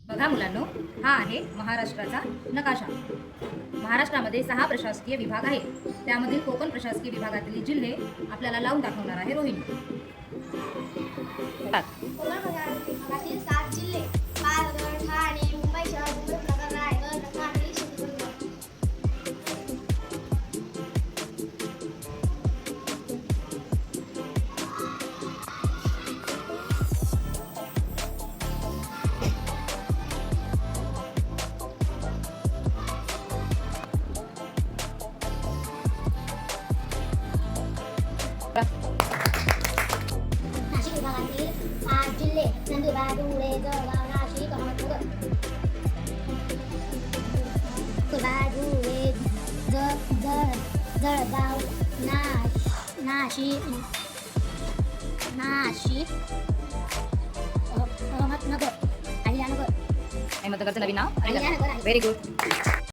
बघा मुलांनो, हा आहे महाराष्ट्राचा नकाशा. महाराष्ट्रामध्ये 6 प्रशासकीय विभाग आहेत. त्यामधील कोकण प्रशासकीय विभागातील जिल्हे आपल्याला लावून दाखवणार आहे रोहिणी. कोकण विभागातील 7 जिल्हे: पालघर, ठाणे, मुंबई शहर, अहमदनगर, रायगड, रत्नागिरी, सिंधुदुर्ग. नाशिक विभागातील 8 जिल्हे: नंदुरबार, धुळे, जळगाव, नाशिक, अहमदनगर. नंदुरबार, धुळे, जळगाव, नाशिक, अहमदनगर, अहिल्यानगर. अहमदनगरचं नवीन नाव अहिल्यानगर आहे. Very good.